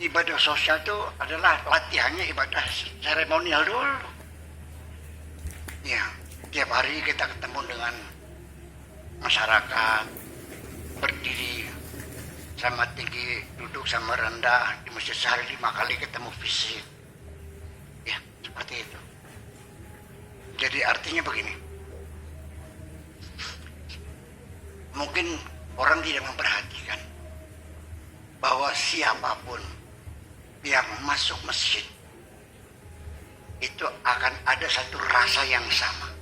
ibadah sosial itu adalah latihannya ibadah seremonial dulu. Ya, tiap hari kita ketemu dengan masyarakat, berdiri sama tinggi, duduk sama rendah, di masjid sehari 5 kali ketemu fisik. Ya, seperti itu. Jadi artinya begini, mungkin orang tidak memperhatikan bahwa siapapun yang masuk masjid itu akan ada satu rasa yang sama.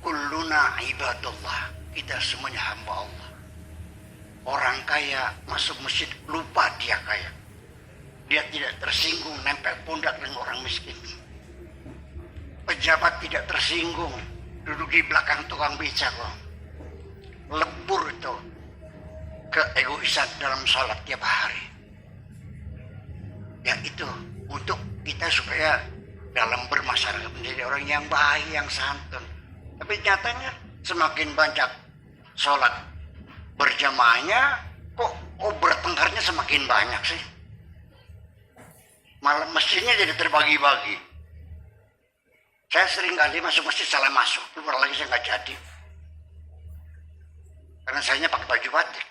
Kulluna ibadullah, kita semuanya hamba Allah. Orang kaya masuk masjid lupa dia kaya. Dia tidak tersinggung nempel pundak dengan orang miskin. Pejabat tidak tersinggung duduk di belakang tukang beca kok. Lebur itu keegoisan dalam salat tiap hari. Ya itu untuk kita supaya dalam bermasyarakat menjadi orang yang baik, yang santun. Tapi nyatanya semakin banyak sholat berjamaahnya, kok bertengkarnya semakin banyak sih. Malah masjidnya jadi terbagi-bagi. Saya sering kali masuk masjid salah masuk, keluar lagi saya nggak jadi. Karena saya pakai baju batik.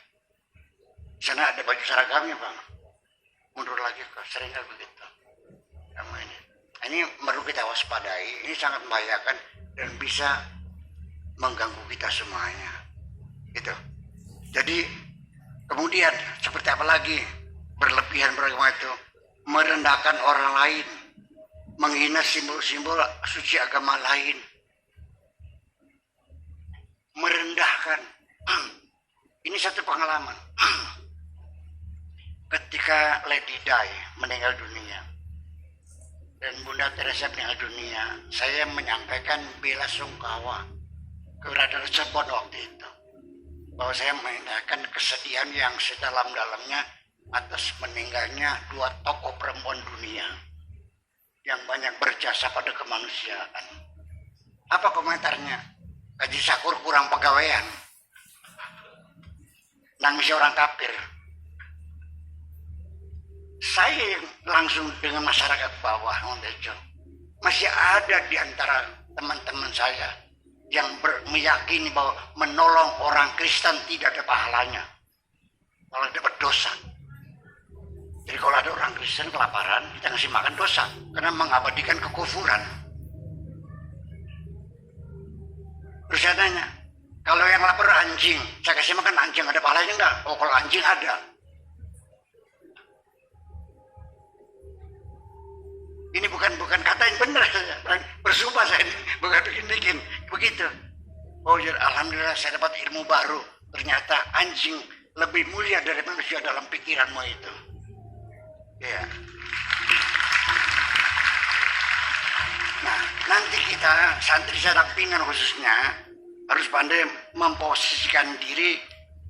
Di sana ada baju seragamnya bang. Mundur lagi kok, sering kali begitu. Ini perlu kita waspadai, ini sangat membahayakan dan bisa mengganggu kita semuanya. Gitu. Jadi kemudian seperti apa lagi berlebihan beragama itu merendahkan orang lain, menghina simbol-simbol suci agama lain, merendahkan. Ini satu pengalaman. Ketika Lady Di meninggal dunia dan Bunda Teresa meninggal dunia, saya menyampaikan bela sungkawa kepada Cirebon waktu itu, bahwa saya menyampaikan kesedihan yang sedalam-dalamnya atas meninggalnya 2 tokoh perempuan dunia yang banyak berjasa pada kemanusiaan. Apa komentarnya? Haji Sakur kurang pegawaian, nangis orang kafir. Saya langsung dengan masyarakat bawah, masih ada di antara teman-teman saya yang meyakini bahwa menolong orang Kristen tidak ada pahalanya, malah dapat dosa. Jadi kalau ada orang Kristen kelaparan, kita ngasih makan dosa karena mengabadikan kekufuran. Terus saya tanya, kalau yang lapar anjing, saya kasih makan anjing, ada pahalanya enggak? Oh, kalau anjing ada. Ini bukan kata yang benar, bersumpah saya ini, bukan bikin-bikin, begitu. Oh ya, alhamdulillah saya dapat ilmu baru. Ternyata anjing lebih mulia dari manusia dalam pikiranmu itu. Ya. Nah, nanti kita santri Sadaqpingan khususnya harus pandai memposisikan diri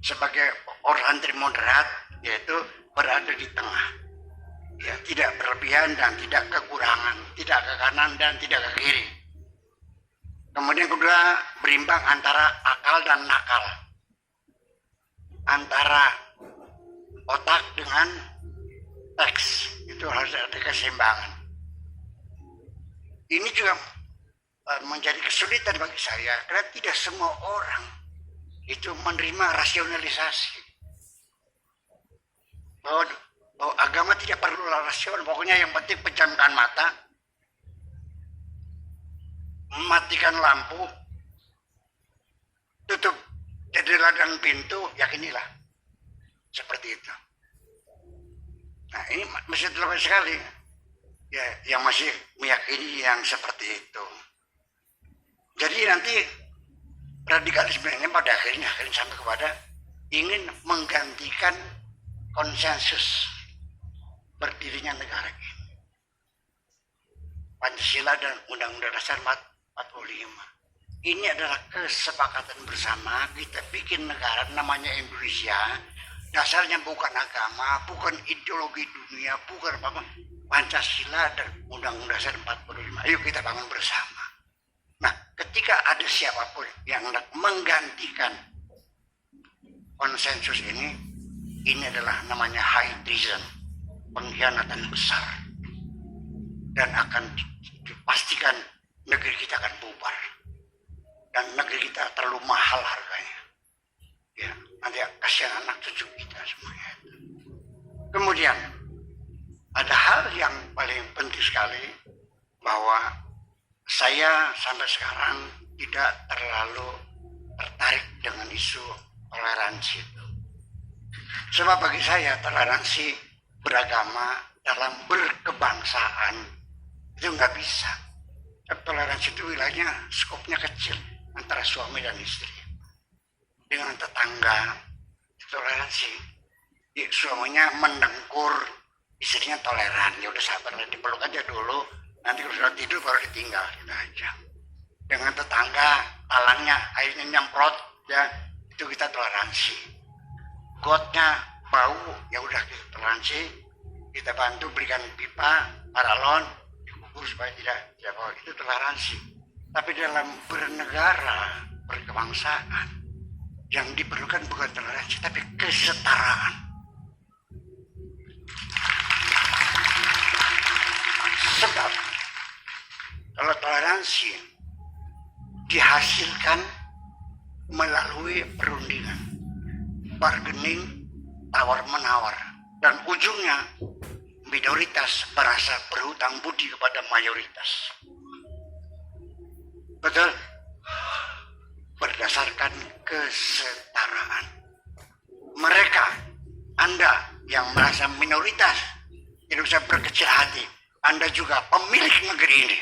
sebagai orang santri moderat, yaitu berada di tengah. Ya, tidak berlebihan dan tidak kekurangan, tidak ke kanan dan tidak ke kiri. Kemudian kedua, berimbang antara akal dan nakal, antara otak dengan teks, itu harus ada keseimbangan. Ini juga menjadi kesulitan bagi saya karena tidak semua orang itu menerima rasionalisasi bahwa agama tidak perlu rasional, pokoknya yang penting pejamkan mata, matikan lampu, tutup jendela dan pintu, yakinilah seperti itu. Nah, ini masih terlalu sekali ya yang masih meyakini yang seperti itu. Jadi nanti radikalisme ini pada akhirnya sampai kepada ingin menggantikan konsensus berdirinya negara ini. Pancasila dan Undang-Undang Dasar 45. Ini adalah kesepakatan bersama kita bikin negara namanya Indonesia. Dasarnya bukan agama, bukan ideologi dunia, bukan apa-apa. Pancasila dan Undang-Undang Dasar 45. Ayo kita bangun bersama. Nah, ketika ada siapapun yang hendak menggantikan konsensus ini adalah namanya high treason. pengkhianatan besar dan akan dipastikan negeri kita akan bubar dan negeri kita terlalu mahal harganya. Ya, nanti kasihan anak cucu kita semuanya. Kemudian ada hal yang paling penting sekali bahwa saya sampai sekarang tidak terlalu tertarik dengan isu toleransi itu. Sebab bagi saya toleransi beragama dalam berkebangsaan itu nggak bisa. Toleransi itu wilayahnya skopnya kecil antara suami dan istri. Dengan tetangga toleransi. Suaminya mendengkur, istrinya toleran. Ya udah sabar, dipeluk aja dulu. Nanti kalau sudah tidur baru ditinggal, gitu aja. Dengan tetangga, talangnya airnya nyemprot, ya itu kita toleransi. Gotnya bau, ya udah kita toleransi. Kita bantu berikan pipa, paralon, dikubur supaya tidak bau. Itu toleransi. Tapi dalam bernegara, berkebangsaan, yang diperlukan bukan toleransi, tapi kesetaraan. Sebab kalau toleransi dihasilkan melalui perundingan, bargaining, tawar-menawar, dan ujungnya minoritas merasa berhutang budi kepada mayoritas. Betul? Berdasarkan kesetaraan. Mereka, Anda yang merasa minoritas, tidak usah berkecil hati. Anda juga pemilik negeri ini.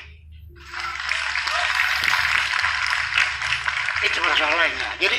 Itu masalahnya. Jadi